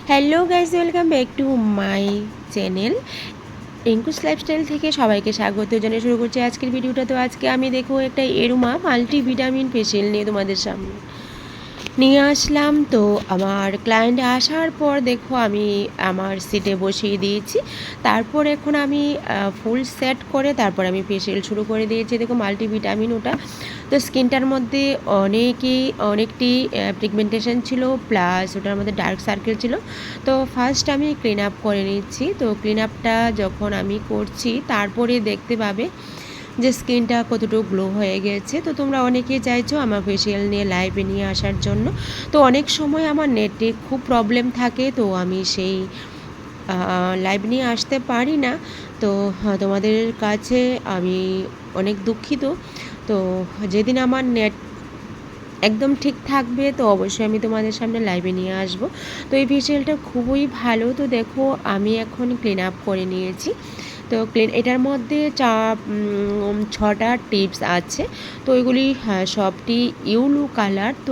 Hello guys, welcome back to my channel Rinku's lifestyle থেকে সবাইকে স্বাগত জানিয়ে শুরু করছি আজকের ভিডিওটা। তো আজকে আমি দেখো একটা এরুমা মাল্টিভিটামিন ফেশিয়াল নিয়ে তোমাদের সামনে নিয়ে আসলাম। তো আমার ক্লায়েন্ট আসার পর দেখো আমি আমার সিটে বসিয়ে দিয়েছি। তারপর এখন আমি ফুল সেট করে তারপর আমি ফেশিয়াল শুরু করে দিয়েছি। দেখো মাল্টিভিটামিন ওটা, তো স্কিনটার মধ্যে অনেকটি পিগমেন্টেশন ছিল, প্লাস ওটার মধ্যে ডার্ক সার্কেল ছিল। তো ফার্স্ট আমি ক্লিন আপ করে নিচ্ছি। তো ক্লিন আপটা যখন আমি করছি তারপরে দেখতে পাবে যে স্কিনটা কতটুকু গ্লো হয়ে গেছে। তো তোমরা অনেকেই চাইছো আমার ফেশিয়াল নিয়ে লাইভে নিয়ে আসার জন্য। তো অনেক সময় আমার নেটে খুব প্রবলেম থাকে, তো আমি সেই লাইভ নিয়ে আসতে পারি না। তো তোমাদের কাছে আমি অনেক দুঃখিত। তো যেদিন আমার নেট একদম ঠিক থাকবে তো অবশ্যই আমি তোমাদের সামনে লাইভে নিয়ে আসব। তো এই ফেশিয়ালটা খুবই ভালো। তো দেখো আমি এখন ক্লিন আপ করে নিয়েছি। তো এটার মধ্যে 6টা টিপস আছে। তো ওইগুলি সবটি ইউলো কালার, তো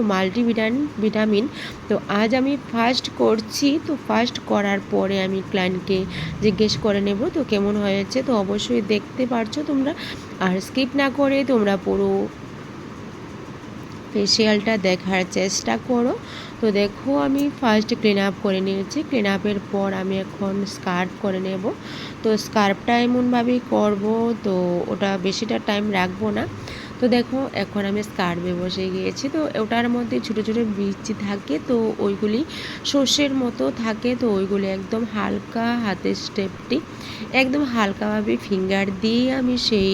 ভিটামিন। তো আজ আমি ফার্স্ট করছি, তো ফার্স্ট করার পরে আমি ক্লায়েন্টকে জিজ্ঞেস করে নেব তো কেমন হয়েছে। তো অবশ্যই দেখতে পারছো তোমরা, আর স্কিপ না করে তোমরা পুরো ফেশিয়ালটা দেখার চেষ্টা করো। তো দেখো আমি ফার্স্ট ক্লিন আপ করে নিয়েছি। ক্লিন আপের পর আমি এখন স্কার্ফ করে নেব। তো স্কার্ফটা এমনভাবেই করব, তো ওটা বেশিটা টাইম রাখবো না। তো দেখো এখন আমি স্কার্ফে বসে গিয়েছি। তো ওটার মধ্যে ছোটো ছোটো বিচি থাকে, তো ওইগুলি সর্ষের মতো থাকে। তো ওইগুলি একদম হালকা হাতের স্টেপটি একদম হালকাভাবে ফিঙ্গার দিয়ে আমি সেই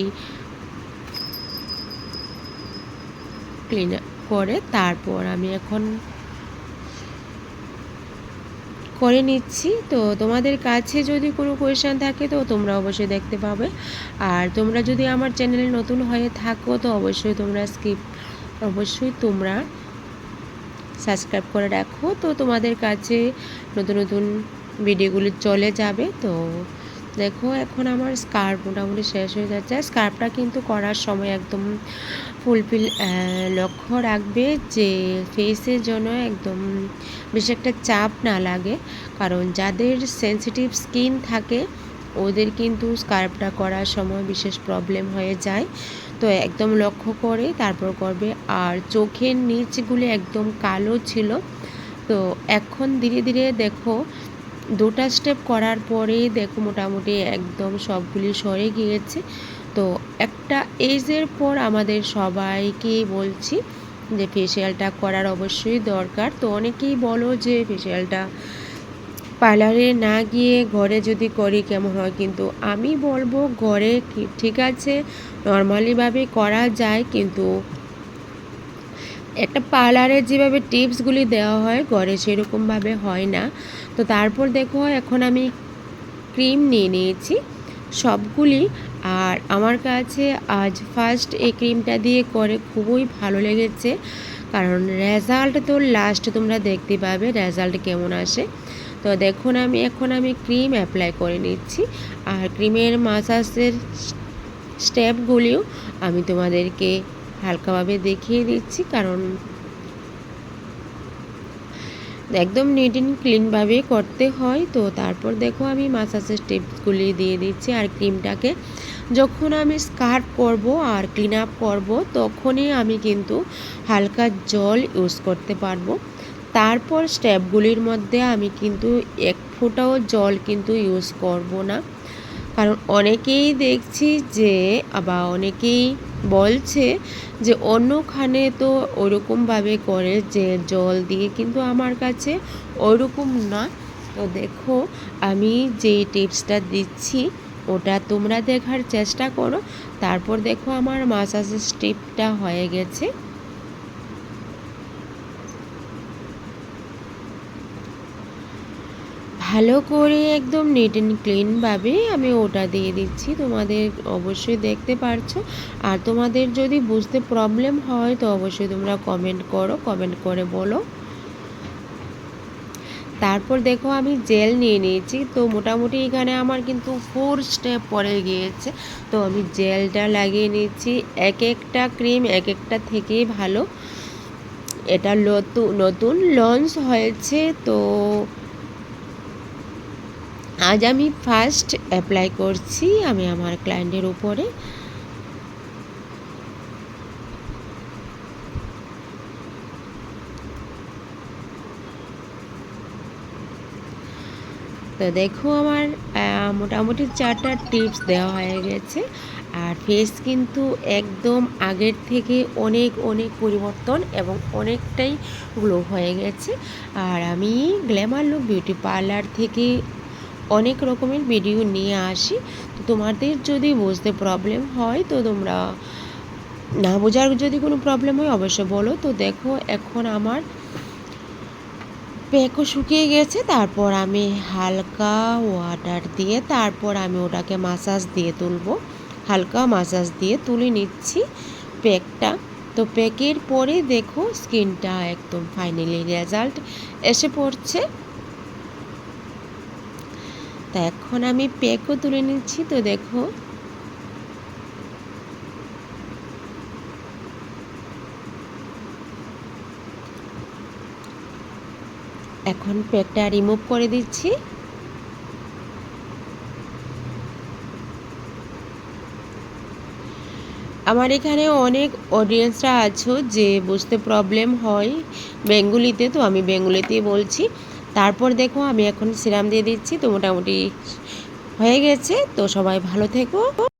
ক্লিন করে তারপর আমি এখন করে নিচ্ছি। তো তোমাদের কাছে যদি কোনো কোয়েশ্চেন থাকে তো তোমরা অবশ্যই দেখতে পাবে। আর তোমরা যদি আমার চ্যানেলে নতুন হয়ে থাকো তো অবশ্যই তোমরা সাবস্ক্রাইব করে রাখো। তো তোমাদের কাছে নতুন নতুন ভিডিওগুলি চলে যাবে। তো দেখো এখন আমার স্কার্ফ মোটামুটি শেষ হয়ে যাচ্ছে। স্কার্ফটা কিন্তু করার সময় একদম ফুলফিল লক্ষ্য রাখবে যে ফেসের জন্য একদম বেশি একটা চাপ না লাগে, কারণ যাদের সেন্সিটিভ স্কিন থাকে ওদের কিন্তু স্কার্ফটা করার সময় বিশেষ প্রবলেম হয়ে যায়। তো একদম লক্ষ্য করে তারপর করবে। আর চোখের নিচগুলি একদম কালো ছিল, তো এখন ধীরে ধীরে দেখো 2টা স্টেপ করার পরেই দেখো মোটামুটি একদম সবগুলি সরে গিয়েছে। তো একটা এজের পর আমাদের সবাইকে বলছি যে ফেশিয়ালটা করার অবশ্যই দরকার। তো অনেকেই বলো যে ফেশিয়ালটা পার্লারে না গিয়ে ঘরে যদি করি কেমন হয়, কিন্তু আমি বলবো ঘরে ঠিক আছে নর্মালিভাবে করা যায়, কিন্তু একটা পার্লারে যেভাবে টিপসগুলি দেওয়া হয় ঘরে সেরকমভাবে হয় না। তো তারপর দেখো এখন আমি ক্রিম নিয়ে নিয়েছি সবগুলি। আর আমার কাছে আজ ফার্স্ট এই ক্রিমটা দিয়ে করে খুবই ভালো লেগেছে, কারণ রেজাল্ট তো লাস্ট তোমরা দেখতে পাবে রেজাল্ট কেমন আসে। তো দেখুন এখন আমি ক্রিম অ্যাপ্লাই করে নিচ্ছি। আর ক্রিমের মাসাজের স্টেপগুলিও আমি তোমাদেরকে হালকাভাবে দেখিয়ে দিচ্ছি, কারণ একদম নিট অ্যান্ড ক্লিনভাবে করতে হয়। তো তারপর দেখো আমি মাসাজের টিপসগুলি দিয়ে দিচ্ছি। আর ক্রিমটাকে যখন আমি স্কার্ফ করব আর ক্লিন আপ করবো তখনই আমি কিন্তু হালকা জল ইউজ করতে পারবো। তারপর স্টেপগুলির মধ্যে আমি কিন্তু এক ফোঁটাও জল কিন্তু ইউজ করব না, কারণ অনেকেই দেখছি যে আবার অনেকেই বলছে যে অন্যখানে তো ওরকমভাবে করে যে জল দিয়ে, কিন্তু আমার কাছে ওরকম না। তো দেখো আমি যেই টিপসটা দিচ্ছি ওটা তোমরা দেখার চেষ্টা করো। তারপর দেখো আমার মাসাজের স্টেপটা হয়ে গেছে। ভালো করে একদম নিট অ্যান্ড ক্লিনভাবে আমি ওটা দিয়ে দিচ্ছি, তোমাদের অবশ্যই দেখতে পারছো। আর তোমাদের যদি বুঝতে প্রবলেম হয় তো অবশ্যই তোমরা কমেন্ট করো, কমেন্ট করে বলো। তারপর দেখো আমি জেল নিয়ে নিয়েছি। তো মোটামুটি এখানে আমার কিন্তু 4 স্টেপ পড়ে গিয়েছে। তো আমি জেলটা লাগিয়ে নিচ্ছি। এক একটা ক্রিম এক একটা থেকেই ভালো। এটা নতুন লঞ্চ হয়েছে, তো আজ আমি ফার্স্ট অ্যাপ্লাই করছি আমি আমার ক্লায়েন্টের উপরে। তো দেখো আমার মোটামুটি 4টা টিপস দেওয়া হয়ে গেছে। আর ফেস কিন্তু একদম আগের থেকে অনেক অনেক পরিবর্তন এবং অনেকটাই গ্লো হয়ে গেছে। আর আমি গ্ল্যামার লুক বিউটি পার্লার থেকে অনেক রকমের ভিডিও নিয়ে আসি। তো তোমাদের যদি বুঝতে প্রবলেম হয় তো তোমরা না বোঝার যদি কোনো প্রবলেম হয় অবশ্যই বলো। তো দেখো এখন আমার প্যাকও শুকিয়ে গেছে। তারপর আমি হালকা ওয়াটার দিয়ে তারপর আমি ওটাকে মাসাজ দিয়ে তুলবো। হালকা মাসাজ দিয়ে তুলে নিচ্ছি প্যাকটা। তো প্যাকের পরে দেখো স্কিনটা একদম ফাইনালি রেজাল্ট এসে পড়ছে। তা এখন আমি প্যাকও তুলে নিচ্ছি। তো দেখো এখন প্যাকটা রিমুভ করে দিচ্ছি। আমার এখানে অনেক অডিয়েন্সরা আছো যে বুঝতে প্রবলেম হয় বেঙ্গলিতে, তো আমি বেঙ্গলিতেই বলছি। তারপর দেখো আমি এখন সিরাম দিয়ে দিচ্ছি। তো মোটামুটি হয়ে গেছে। তো সবাই ভালো থেকো।